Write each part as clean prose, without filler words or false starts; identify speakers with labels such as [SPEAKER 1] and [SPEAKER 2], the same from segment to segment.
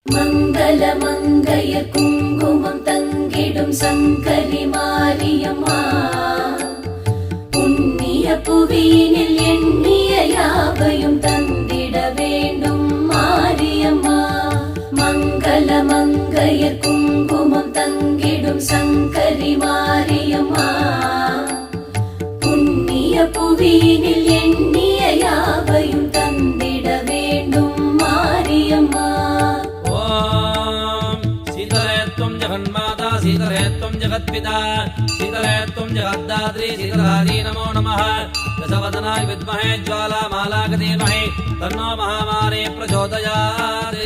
[SPEAKER 1] மங்கள மங்கைய குங்குமம் தங்கிடும் சங்கரி மாரியம்மா புண்ணிய புவியினில் எண்ணிய யாவையும் தந்திட வேண்டும் மாரியம்மா மங்கள மங்கைய குங்குமம் தங்கிடும் சங்கரி மாரியம்மா புண்ணிய புவியினில் எண்ணிய யாவையும் தந்திட வேண்டும் மாரியம்மா
[SPEAKER 2] जगन्माता शीतले त्वं जगत्पिता शीतले त्वं जगद्धात्री शीतलायै नमो नमः दशवदनाय विद्महे ज्वालामालाय धीमहि तन्नो महामारी प्रचोदयात्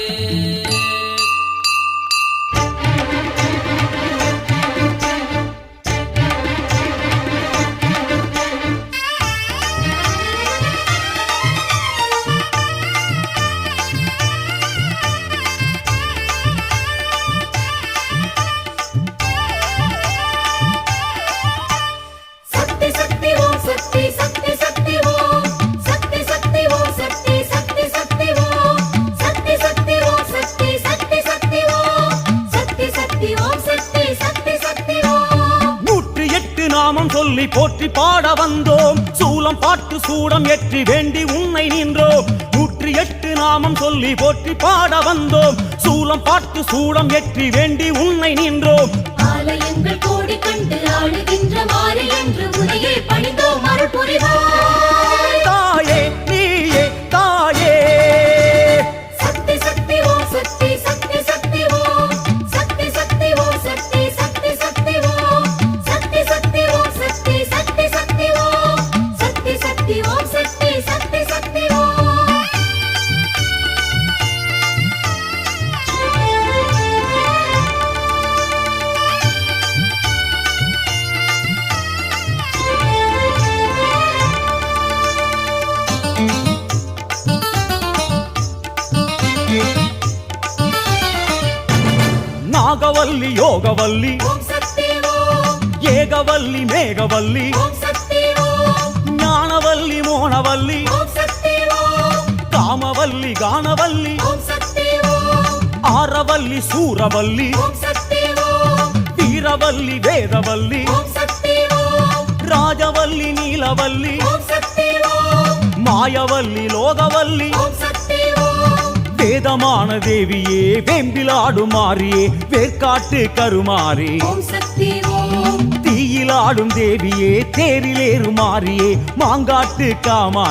[SPEAKER 3] நாமம் சொல்லி போற்றி பாட வந்தோம் சூலம் பாட்டு சூடம் ஏற்றி வேண்டி உன்னை நின்றோம் 108 நாமம் சொல்லி போற்றி பாட வந்தோம் சூலம் பாட்டு சூடம் ஏற்றி வேண்டி உன்னை நின்றோம்
[SPEAKER 1] ஆலயங்கள் கோடி கண்டு ஆளுகின்ற மாறி என்று உனையே பணிந்தோம் அருள் புரிவாய்
[SPEAKER 3] தாயே நீயே தாயே
[SPEAKER 1] சக்தி சக்தி ஓம் சக்தி சக்தி சக்தி ஓம் சக்தி சக்தி ஓம் சக்தி சக்தி சக்தி ஓம் சக்தி சக்தி ஓம் சக்தி சக்தி சக்தி ஓம் சக்தி சக்தி ஓம் சக்தி சக்தி சக்தி ஓம்
[SPEAKER 3] நாகவல்லி யோகவல்லி
[SPEAKER 1] ஓம் சக்தி ஓம்
[SPEAKER 3] ஏகவல்லி மேகவல்லி
[SPEAKER 1] ஓம் சக்தி ஓம்
[SPEAKER 3] ஞானவல்லி மோனவல்லி
[SPEAKER 1] ஓம் சக்தி ஓம்
[SPEAKER 3] காமவல்லி கானவல்லி
[SPEAKER 1] ஓம் சக்தி ஓம்
[SPEAKER 3] ஆரவல்லி சூரவல்லி
[SPEAKER 1] ஓம் சக்தி ஓம்
[SPEAKER 3] வீரவல்லி வேதவல்லி
[SPEAKER 1] ஓம் சக்தி ஓம்
[SPEAKER 3] ராஜவல்லி நீலவல்லி
[SPEAKER 1] ஓம் சக்தி ஓம்
[SPEAKER 3] மாயவல்லி லோகவல்லி
[SPEAKER 1] ஓம் சக்தி ஓம்
[SPEAKER 3] வேதமான தேவியே வேம்பிலாடும் மாறியே வேர்க்காட்டு கருமாறி
[SPEAKER 1] ஓம் சக்தி ஓம்
[SPEAKER 3] தீயிலாடும் தேவியே தேரிலேறு மாறியே மாங்காட்டு காமாட்சி